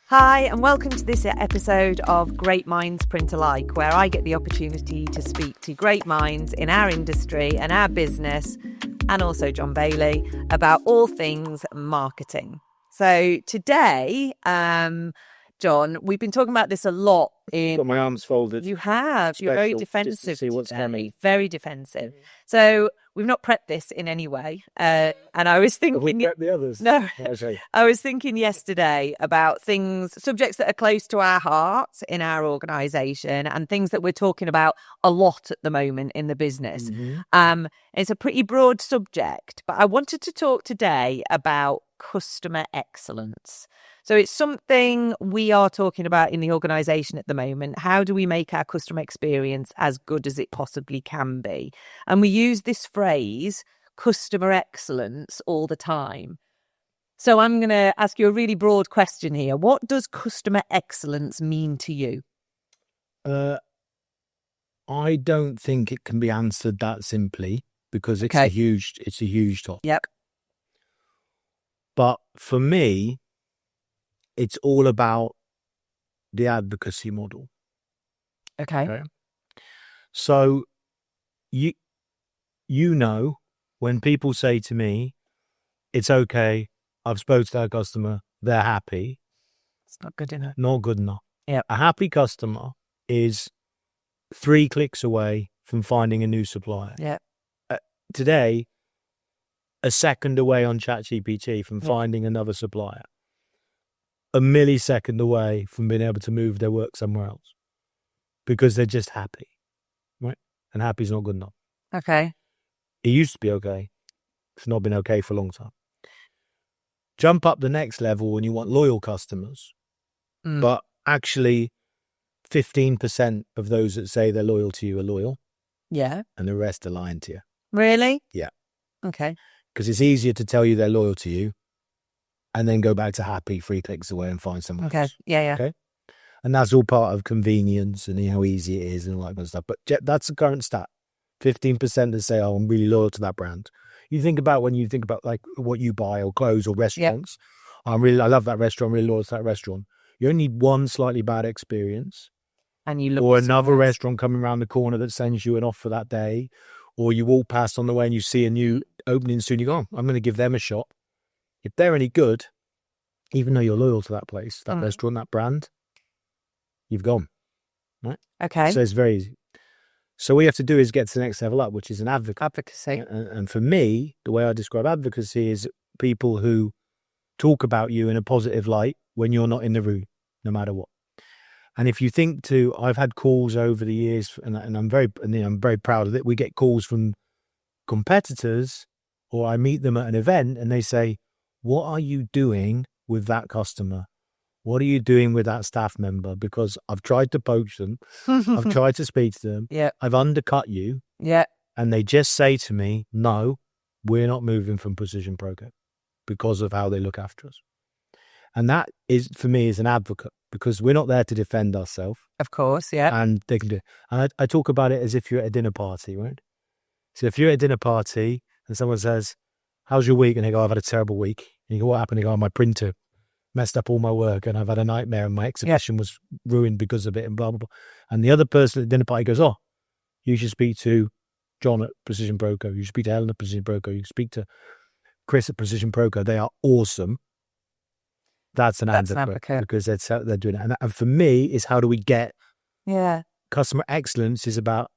Hi, and welcome to this episode of Great Minds Print Alike, where I get the opportunity to speak to great minds in our industry and our business, and also Jon Bailey, about all things marketing. So today, Jon, we've been talking about this a lot. Got my arms folded. You have. You're very defensive to see what's coming. Very defensive. So we've not prepped this in any way. And I was thinking... Have we prepped the others? No. Okay. I was thinking yesterday about subjects that are close to our hearts in our organisation and things that we're talking about a lot at the moment in the business. Mm-hmm. It's a pretty broad subject, but I wanted to talk today about customer excellence. So it's something we are talking about in the organisation at the moment. How do we make our customer experience as good as it possibly can be? And we use this phrase, customer excellence, all the time. So I'm going to ask you a really broad question here. What does customer excellence mean to you? I don't think it can be answered that simply because it's a huge topic. Yep. But for me, it's all about the advocacy model. Okay. So you know, when people say to me, it's okay, I've spoken to that customer, they're happy. It's not good enough. Not good enough. Yeah. A happy customer is 3 clicks away from finding a new supplier. Yeah. Today, a second away on ChatGPT from finding another supplier. A millisecond away from being able to move their work somewhere else because they're just happy, right? And happy is not good enough. Okay. It used to be okay. It's not been okay for a long time. Jump up the next level when you want loyal customers, but actually 15% of those that say they're loyal to you are loyal. Yeah. And the rest are lying to you. Really? Yeah. Okay. Because it's easier to tell you they're loyal to you and then go back to happy 3 clicks away and find someone else. Yeah. Okay. And that's all part of convenience and how easy it is and all that kind of stuff. But that's the current stat. 15% that say, oh, I'm really loyal to that brand. You think about when you think about like what you buy or clothes or restaurants. Yep. I love that restaurant, really loyal to that restaurant. You only need one slightly bad experience. And you look or another restaurant coming around the corner that sends you an offer that day. Or you walk past on the way and you see a new opening soon. You go, oh, I'm going to give them a shot. If they're any good, even though you're loyal to that place, that restaurant, that brand, you've gone. Right? Okay. So it's very easy. So what you have to do is get to the next level up, which is an advocacy. And for me, the way I describe advocacy is people who talk about you in a positive light when you're not in the room, no matter what. And if you think I've had calls over the years, and I'm very proud of it. We get calls from competitors, or I meet them at an event, and they say, "What are you doing with that customer? What are you doing with that staff member? Because I've tried to poach them, I've tried to speak to them, I've undercut you, and they just say to me, no, we're not moving from Precision Proco because of how they look after us." And that is, for me, is an advocate, because we're not there to defend ourselves. Of course, yeah. And they can do it. And I talk about it as if you're at a dinner party, right? So if you're at a dinner party and someone says, how's your week? And they go, I've had a terrible week. And you go, what happened? They go, my printer messed up all my work and I've had a nightmare and my exhibition was ruined because of it and blah, blah, blah. And the other person at the dinner party goes, oh, you should speak to Jon at Precision Proco. You should speak to Helen at Precision Proco. You should speak to Chris at Precision Proco. They are awesome. That's an advocate because they're doing it. And for me, is how do we get customer excellence is about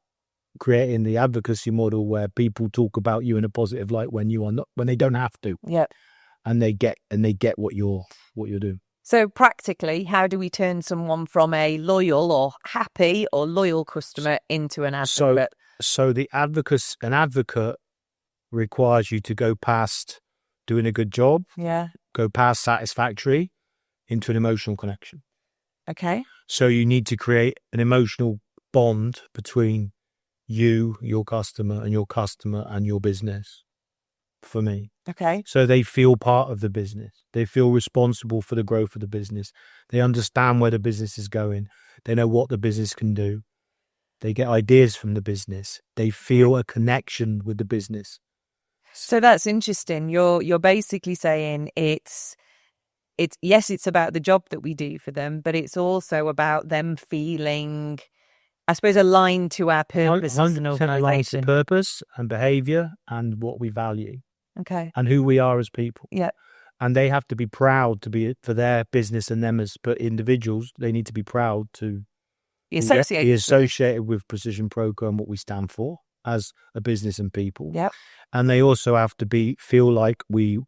creating the advocacy model where people talk about you in a positive light when you are not, when they don't have to. Yeah. And they get what you're doing. So practically, how do we turn someone from a loyal or happy or loyal customer into an advocate? So an advocate requires you to go past doing a good job. Yeah. Go past satisfactory into an emotional connection. Okay. So you need to create an emotional bond between you, your customer, and your business, for me. Okay. So they feel part of the business. They feel responsible for the growth of the business. They understand where the business is going. They know what the business can do. They get ideas from the business. They feel a connection with the business. So that's interesting. You're basically saying it's it's about the job that we do for them, but it's also about them feeling, I suppose, aligned to our purpose as an 100% aligned to organisation. purpose and behaviour and what we value. Okay. And who we are as people. Yeah. And they have to be proud to be, for their business and them as individuals, they need to be proud to be associated with Precision Proco and what we stand for as a business and people. Yep. And they also have to feel like we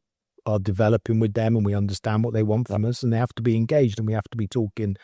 are developing with them and we understand what they want from us, and they have to be engaged, and we have to be talking,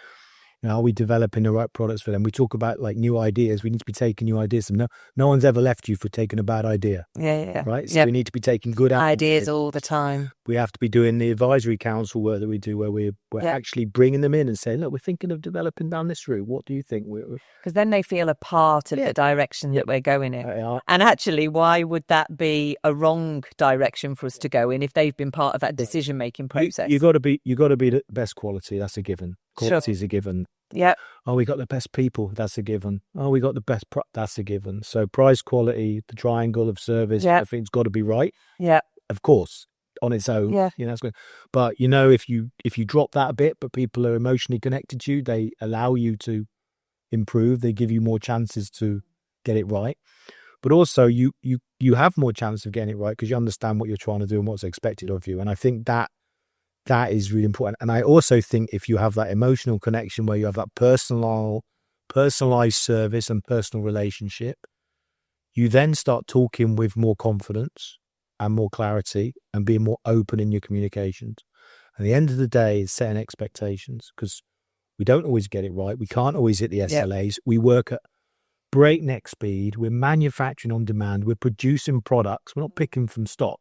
are we developing the right products for them? We talk about like new ideas. We need to be taking new ideas. And no one's ever left you for taking a bad idea. Yeah. Right? So we need to be taking good ideas all the time. We have to be doing the advisory council work that we do, where we're actually bringing them in and saying, look, we're thinking of developing down this route. What do you think? Because then they feel a part of the direction that we're going in. And actually, why would that be a wrong direction for us to go in if they've been part of that decision-making process? You got to be the best quality. That's a given. Quality is a given. Yeah. Oh, we got the best people. That's a given. Oh, we got the best. That's a given. So price, quality, the triangle of service. Everything's got to be right. Yeah. Of course, on its own. Yeah. That's good. But if you drop that a bit, but people are emotionally connected to you, they allow you to improve. They give you more chances to get it right. But also, you have more chance of getting it right because you understand what you're trying to do and what's expected of you. And I think that is really important. And I also think if you have that emotional connection where you have that personalized service and personal relationship, you then start talking with more confidence and more clarity and being more open in your communications. At the end of the day, it's setting expectations, because we don't always get it right. We can't always hit the SLAs. We work at breakneck speed. We're manufacturing on demand. We're producing products. We're not picking from stock.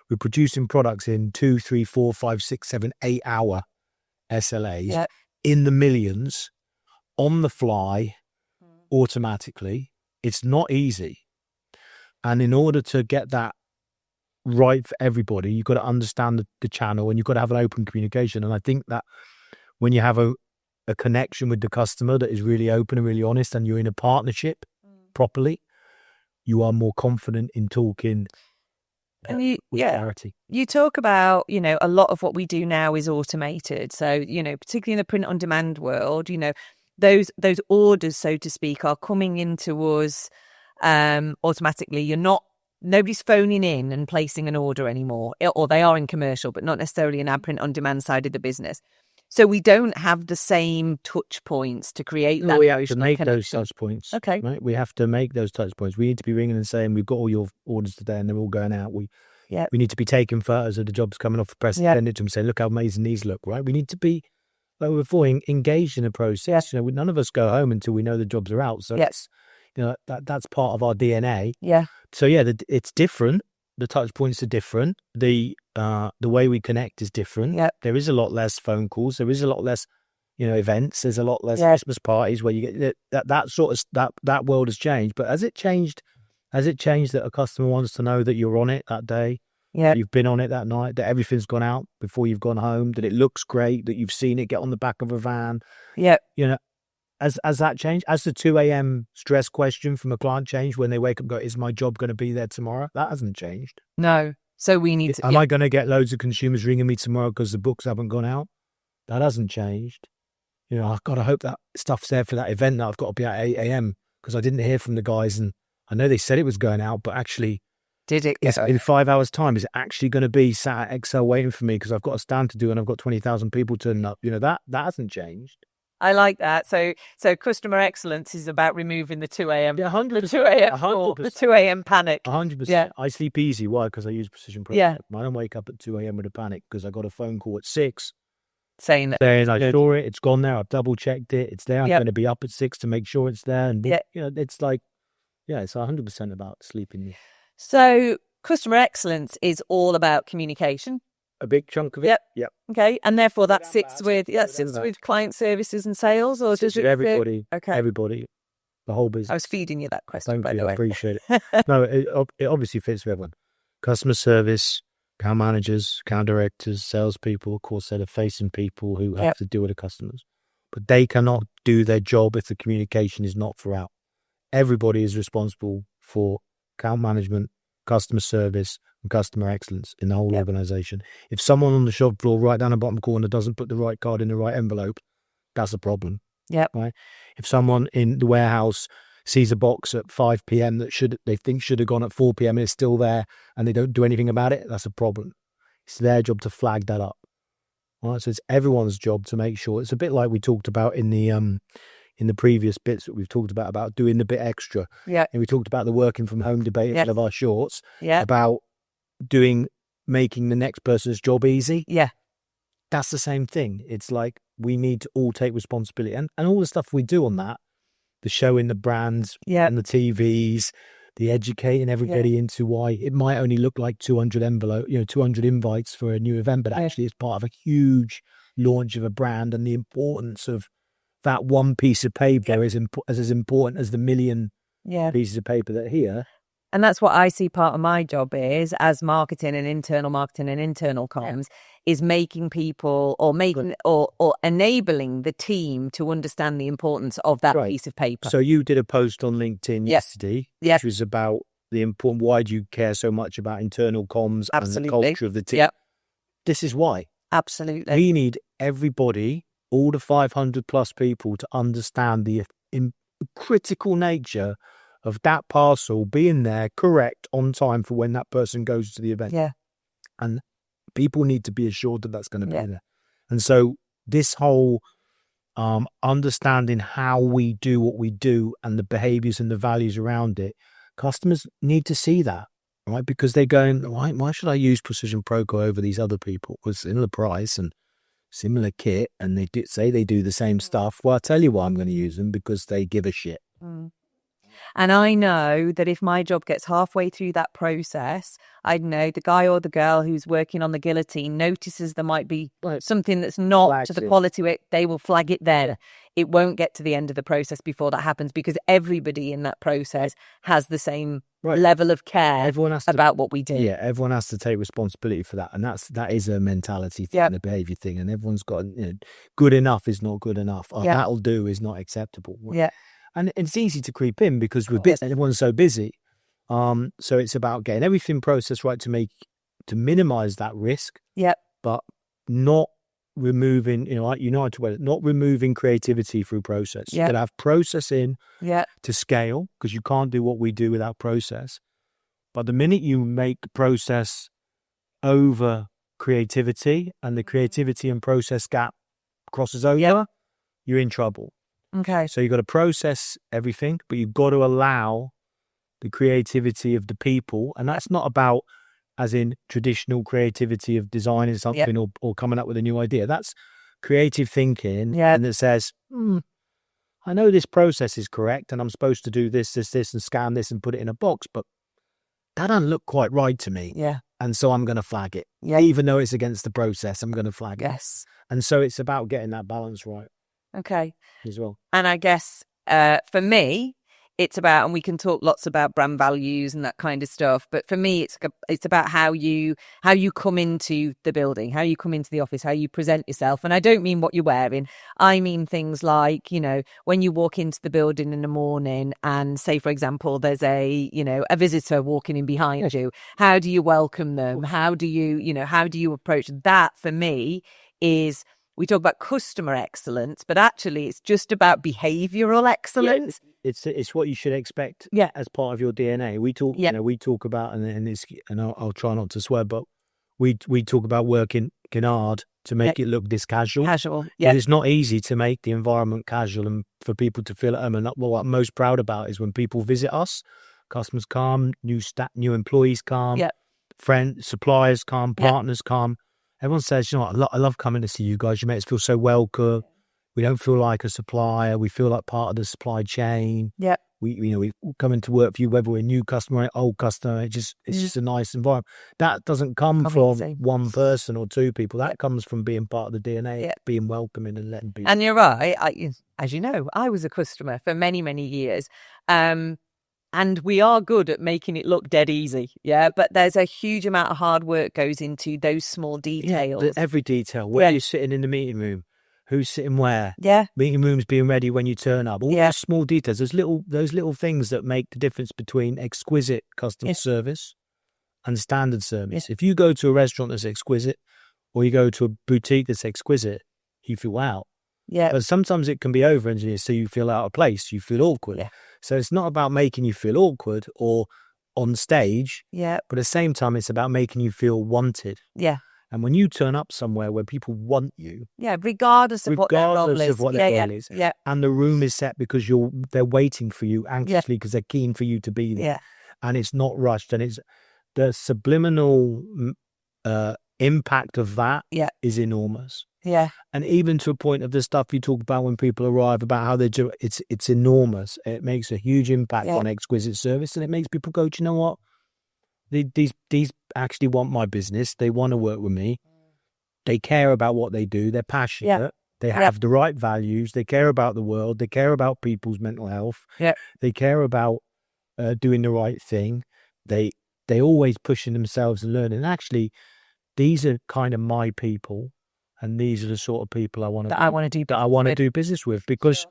We're producing products in 2, 3, 4, 5, 6, 7, 8 hour SLAs in the millions, on the fly, automatically. It's not easy. And in order to get that right for everybody, you've got to understand the channel, and you've got to have an open communication. And I think that when you have a connection with the customer that is really open and really honest, and you're in a partnership properly, you are more confident in talking. And with clarity. You talk about, a lot of what we do now is automated. So, particularly in the print on demand world, those orders, so to speak, are coming into us automatically. Nobody's phoning in and placing an order anymore, or they are in commercial, but not necessarily in our print on demand side of the business. So we don't have the same touch points to create that. We have to make those touch points. Okay. Right? We have to make those touch points. We need to be ringing and saying, we've got all your orders today and they're all going out. We need to be taking photos of the jobs coming off the press and send it to them and say, look how amazing these look, right? We need to be, like before, engaged in a process. None of us go home until we know the jobs are out. So that's part of our DNA. Yeah. So it's different. The touch points are different. The way we connect is different. Yep. There is a lot less phone calls. There is a lot less, events. There's a lot less Christmas parties where you get that world has changed. But has it changed that a customer wants to know that you're on it that day? Yeah. You've been on it that night, that everything's gone out before you've gone home, that it looks great, that you've seen it get on the back of a van. Yeah. Has that changed? Has the 2 a.m. stress question from a client changed when they wake up and go, is my job going to be there tomorrow? That hasn't changed. No. So we need to... Am I going to get loads of consumers ringing me tomorrow because the books haven't gone out? That hasn't changed. I've got to hope that stuff's there for that event that I've got to be at 8 a.m. because I didn't hear from the guys, and I know they said it was going out, but actually... Did it? In 5 hours' time, is it actually going to be sat at Excel waiting for me because I've got a stand to do and I've got 20,000 people turning up? That hasn't changed. I like that. So customer excellence is about removing the 2 a.m. Yeah, 100%. The 2 a.m. thought, the 2 a.m. panic. 100%. Yeah. I sleep easy. Why? Because I use Precision Proco. Yeah. I don't wake up at 2 a.m. with a panic because I got a phone call at 6 saying I saw it. It's gone there. I've double checked it. It's there. I'm going to be up at 6 to make sure it's there. And it's like, it's 100% about sleeping. So customer excellence is all about communication. A big chunk of it. Yep. Okay, and therefore that sits with client services and sales, or does it everybody? Okay, everybody, the whole business. I was feeding you that question. Thank you. By the way. I appreciate it. No, it obviously fits for everyone. Customer service, account managers, account directors, salespeople, of course, they're the facing people who have to deal with the customers, but they cannot do their job if the communication is not throughout. Everybody is responsible for account management, customer service, and customer excellence in the whole organisation. If someone on the shop floor right down the bottom corner doesn't put the right card in the right envelope, that's a problem. Yep. Right? If someone in the warehouse sees a box at 5 p.m. that they think should have gone at 4 p.m. and it's still there and they don't do anything about it, that's a problem. It's their job to flag that up. Right? So it's everyone's job to make sure. It's a bit like we talked about in the previous bits that we've talked about doing the bit extra. Yeah. And we talked about the working from home debate in one of our shorts. Yeah. About making the next person's job easy. Yeah. That's the same thing. It's like we need to all take responsibility. And all the stuff we do on that, the showing the brands and the TVs, the educating everybody into why it might only look like 200 invites for a new event, but actually it's part of a huge launch of a brand, and the importance of that one piece of paper is as important as the million pieces of paper that are here. And that's what I see part of my job is, as marketing and internal comms, is making people or enabling the team to understand the importance of that piece of paper. So you did a post on LinkedIn yesterday, which was about why do you care so much about internal comms and the culture of the team? Yep. This is why. Absolutely. We need everybody, all the 500 plus people, to understand the critical nature of that parcel being there correct on time for when that person goes to the event. Yeah. And people need to be assured that that's going to be there. And so this whole understanding how we do what we do and the behaviors and the values around it, customers need to see that, right? Because they're going, why should I use Precision Proco over these other people with similar price and similar kit, and they say they do the same stuff? Well, I'll tell you why I'm going to use them, because they give a shit. And I know that if my job gets halfway through that process, I know the guy or the girl who's working on the guillotine notices there might be something that's not to the quality, they will flag it then. It won't get to the end of the process before that happens, because everybody in that process has the same level of care about what we do. Yeah, everyone has to take responsibility for that. And that is a mentality thing, and a behaviour thing. And everyone's got, good enough is not good enough. That'll do is not acceptable. Yeah. And it's easy to creep in because we're busy. Everyone's so busy. So it's about getting everything processed right to minimize that risk. Yep. But not removing, not removing creativity through process. You got to have process in to scale, because you can't do what we do without process. But the minute you make process over creativity and the creativity and process gap crosses over, you're in trouble. Okay. So you've got to process everything, but you've got to allow the creativity of the people. And that's not about as in traditional creativity of designing something or coming up with a new idea. That's creative thinking. And it says, I know this process is correct and I'm supposed to do this, and scan this and put it in a box, but that doesn't look quite right to me. Yeah. And so I'm going to flag it. Yeah. Even though it's against the process, I'm going to flag it. Yes. And so it's about getting that balance right. Okay. As well. And I guess for me, it's about, and we can talk lots about brand values and that kind of stuff, but for me, it's about how you come into the building, how you come into the office, how you present yourself. And I don't mean what you're wearing. I mean things like, when you walk into the building in the morning and say, for example, there's a visitor walking in behind you. How do you welcome them? How do you approach that? For me is, we talk about customer excellence, but actually it's just about behavioral excellence. Yeah, it's what you should expect as part of your DNA. We talk about, and I'll try not to swear, but we talk about working hard to make it look this casual. Casual, But it's not easy to make the environment casual and for people to feel at home. And what I'm most proud about is when people visit us, customers come, new employees come, friends, suppliers come, partners come. Everyone says, I love coming to see you guys. You make us feel so welcome. We don't feel like a supplier. We feel like part of the supply chain. Yeah. We come into work for you, whether we're a new customer or old customer. It's just a nice environment. That doesn't come from one person or two people. That comes from being part of the DNA, being welcoming and letting people. And you're right. As you know, I was a customer for many, many years. And we are good at making it look dead easy, but there's a huge amount of hard work goes into those small details. Every detail, where you're sitting in the meeting room, who's sitting where, meeting rooms being ready when you turn up, all those small details, those little things that make the difference between exquisite customer service and standard service. If you go to a restaurant that's exquisite, or you go to a boutique that's exquisite, you feel wow. Yeah. But sometimes it can be over-engineered, so you feel out of place, you feel awkward. Yeah. So it's not about making you feel awkward or on stage, Yeah. but at the same time, it's about making you feel wanted. Yeah. And when you turn up somewhere where people want you, regardless of what their role is, and the room is set because they're waiting for you anxiously because they're keen for you to be there, and it's not rushed, and it's the subliminal impact of that is enormous. Yeah. And even to a point of the stuff you talk about when people arrive, about how they do it's enormous. It makes a huge impact on exquisite service, and it makes people go, do you know what? These actually want my business. They want to work with me. They care about what they do. They're passionate. They have the right values. They care about the world. They care about people's mental health. They care about doing the right thing. They always pushing themselves and learning. And actually, these are kind of my people, and these are the sort of people I want to do business with, because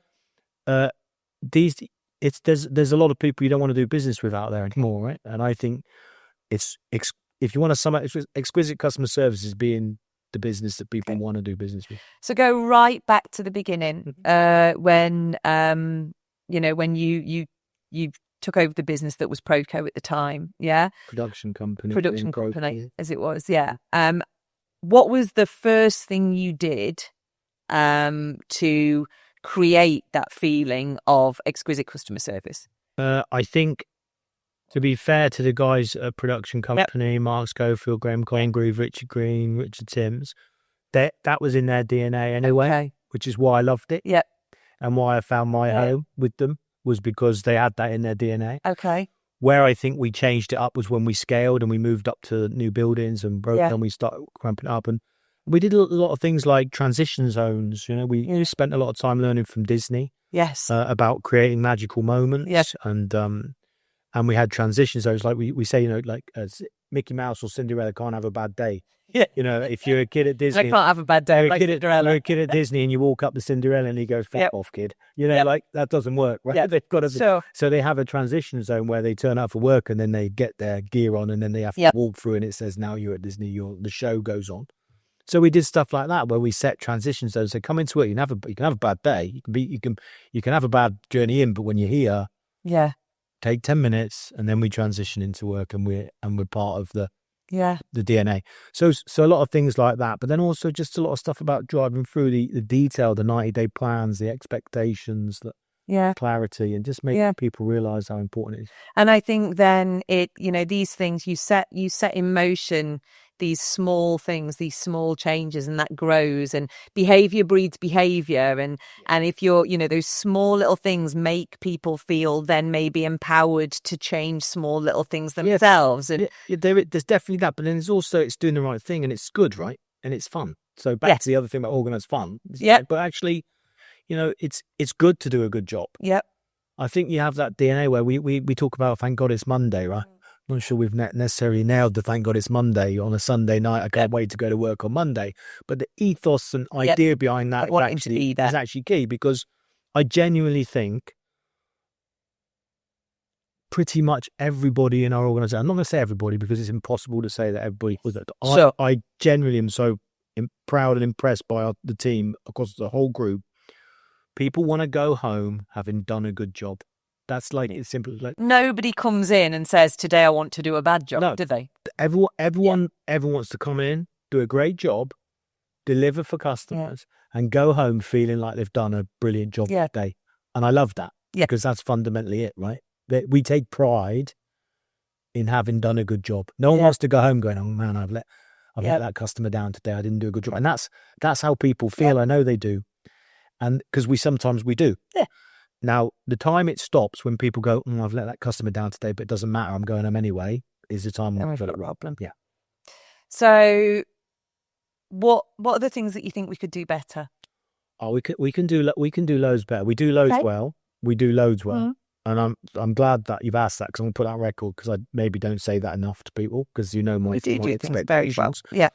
there's a lot of people you don't want to do business with out there anymore, right? And I think if you want to sum up, exquisite customer service is being the business that people want to do business with. So go right back to the beginning, when when you took over the business that was Proco at the time, production company as it was, what was the first thing you did to create that feeling of exquisite customer service? I think, to be fair to the guys at production company, Mark Schofield, Graham Congreve, Richard Green, Richard Timms, that was in their DNA anyway, which is why I loved it. And why I found my home with them was because they had that in their DNA. Where I think we changed it up was when we scaled and we moved up to new buildings and and we started ramping up. And we did a lot of things like transition zones. We spent a lot of time learning from Disney about creating magical moments. And we had transition zones, like we say, Mickey Mouse or Cinderella can't have a bad day. If you're a kid at Disney, I can't have a bad day. You're a kid at Disney and you walk up to Cinderella and he goes, "Fuck off, kid." That doesn't work, right? They've got to. So they have a transition zone where they turn up for work and then they get their gear on and then they have to walk through and it says, "Now you're at Disney." The show goes on. So we did stuff like that where we set transition zones. So come into it, you can have a bad day. You can have a bad journey in, but when you're here, take 10 minutes and then we transition into work and we're part of the DNA. So a lot of things like that, but then also just a lot of stuff about driving through the detail, the 90-day plans, the expectations, the clarity, and just making people realize how important it is. And I think then these things you set in motion, these small things, these small changes, and that grows, and behavior breeds behavior. And if you're, those small little things make people feel then maybe empowered to change small little things themselves. And there's definitely that, but then there's also, it's doing the right thing and it's good, right? And it's fun. So back to the other thing about organised fun. But actually, it's good to do a good job. I think you have that DNA where we talk about, thank God it's Monday, right? I'm not sure we've necessarily nailed the thank God it's Monday on a Sunday night. I can't wait to go to work on Monday. But the ethos and idea behind that is actually key, because I genuinely think pretty much everybody in our organisation, I'm not going to say everybody because it's impossible to say that everybody was that. I genuinely am so proud and impressed by the team across the whole group. People want to go home having done a good job. That's it's simple. Nobody comes in and says, "Today I want to do a bad job," do they? Everyone wants to come in, do a great job, deliver for customers, and go home feeling like they've done a brilliant job that day. And I love that because that's fundamentally it, right? That we take pride in having done a good job. No one wants to go home going, "Oh man, I've let that customer down today. I didn't do a good job." And that's how people feel. I know they do, and because we sometimes do. Now, the time it stops when people go, "I've let that customer down today, but it doesn't matter, I'm going home anyway," is the time we've got a problem. Yeah. So, what are the things that you think we could do better? Oh, we can do loads better. We do loads well. We do loads well, and I'm glad that you've asked that, because I'm going to put that on record, because I maybe don't say that enough to people, because my expectations. Very well. Yeah.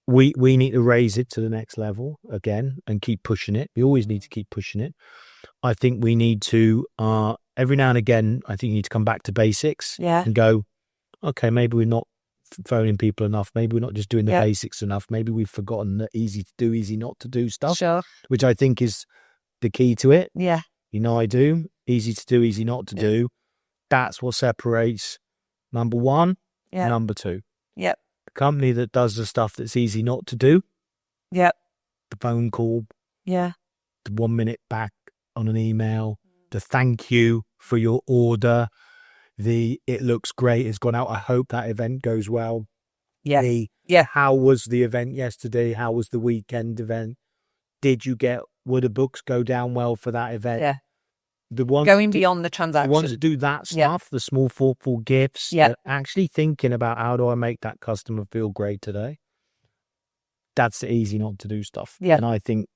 We need to raise it to the next level again and keep pushing it. We always need to keep pushing it. I think we need to, every now and again, I think you need to come back to basics and go, okay, maybe we're not phoning people enough. Maybe we're not just doing the Yeah. basics enough. Maybe we've forgotten the easy to do, easy not to do stuff, Sure. which I think is the key to it. Yeah. I do. Easy to do, easy not to do. That's what separates number one, Yeah. number two. Yep. The company that does the stuff that's easy not to do, Yep. the phone call, Yeah. the 1 minute back on an email, the thank you for your order, it looks great, it's gone out, I hope that event goes well. Yeah. How was the event yesterday? How was the weekend event? Would the books go down well for that event? Yeah. The ones Going beyond the transaction. The ones that do that stuff, the small thoughtful gifts, actually thinking about how do I make that customer feel great today? That's the easy not to do stuff. Yeah. And I think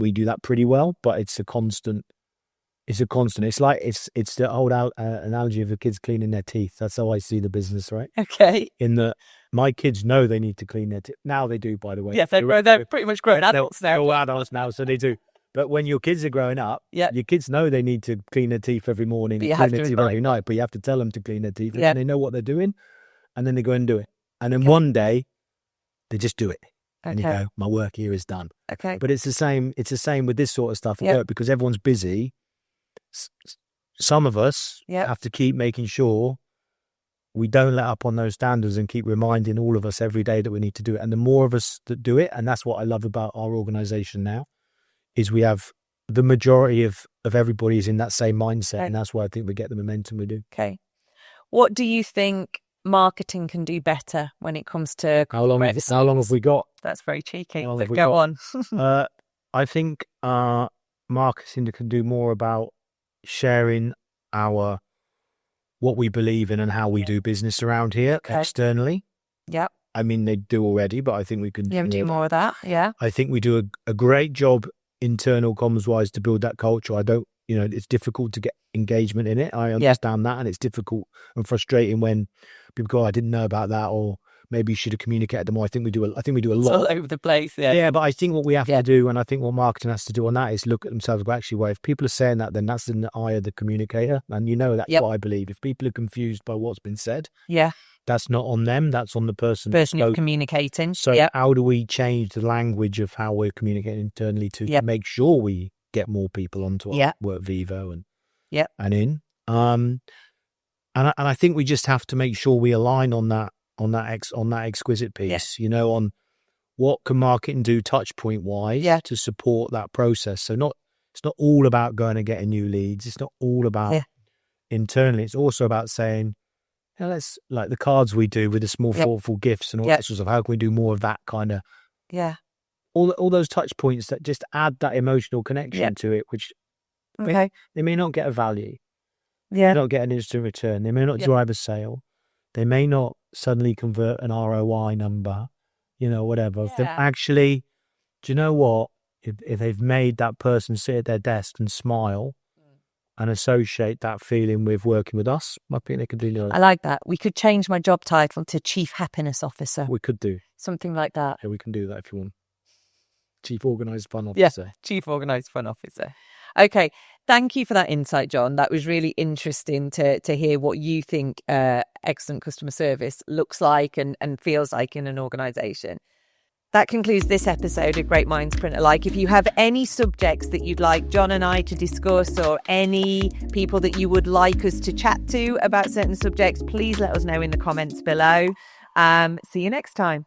we do that pretty well, but it's a constant. It's like it's the old analogy of the kids cleaning their teeth. That's how I see the business, right? Okay. In that my kids know they need to clean their teeth. Now they do, by the way. Yes, they're pretty much grown adults now. They're all adults now, so they do. But when your kids are growing up, your kids know they need to clean their teeth every morning, but you clean have their teeth every night, but you have to tell them to clean their teeth, and they know what they're doing, and then they go and do it. And then one day, they just do it. And you go, my work here is done. Okay. But it's the same with this sort of stuff, because everyone's busy. Some of us have to keep making sure we don't let up on those standards and keep reminding all of us every day that we need to do it. And the more of us that do it, and that's what I love about our organization now, is we have the majority of everybody is in that same mindset. And that's why I think we get the momentum we do. Okay. What do you think marketing can do better when it comes to how long have we got? That's very cheeky. But go on. I think marketing can do more about sharing what we believe in and how we do business around here externally. Yeah. I mean, they do already, but I think we can do more of that. Yeah. I think we do a great job internal comms wise to build that culture. It's difficult to get engagement in it. I understand that, and it's difficult and frustrating when people go, I didn't know about that, or maybe you should have communicated more. I think we do a lot. It's all over the place. Yeah, but I think what we have to do, and I think what marketing has to do on that, is look at themselves. Well, actually, if people are saying that, then that's in the eye of the communicator, and that's what I believe. If people are confused by what's been said, that's not on them. That's on the person who's communicating. So how do we change the language of how we're communicating internally to make sure we get more people onto our Work Vivo and in? And I think we just have to make sure we align on that exquisite piece. On what can marketing do touch point wise to support that process. So it's not all about going and getting new leads. It's not all about internally. It's also about saying, let's, like the cards we do with the small thoughtful gifts and all that sort of, how can we do more of that kind of all those touch points that just add that emotional connection to it, which they may not get a value, they may not get an instant return, they may not drive a sale, they may not suddenly convert an ROI number, whatever. If actually, do you know what, if they've made that person sit at their desk and smile and associate that feeling with working with us, I think they could do that. I like that. We could change my job title to Chief Happiness Officer. We could do. Something like that. Yeah, we can do that if you want. Chief Organised Fun Officer. Yeah, Chief Organised Fun Officer. Okay, thank you for that insight, Jon. That was really interesting to hear what you think excellent customer service looks like and feels like in an organisation. That concludes this episode of Great Minds Print Alike. If you have any subjects that you'd like Jon and I to discuss, or any people that you would like us to chat to about certain subjects, please let us know in the comments below. See you next time.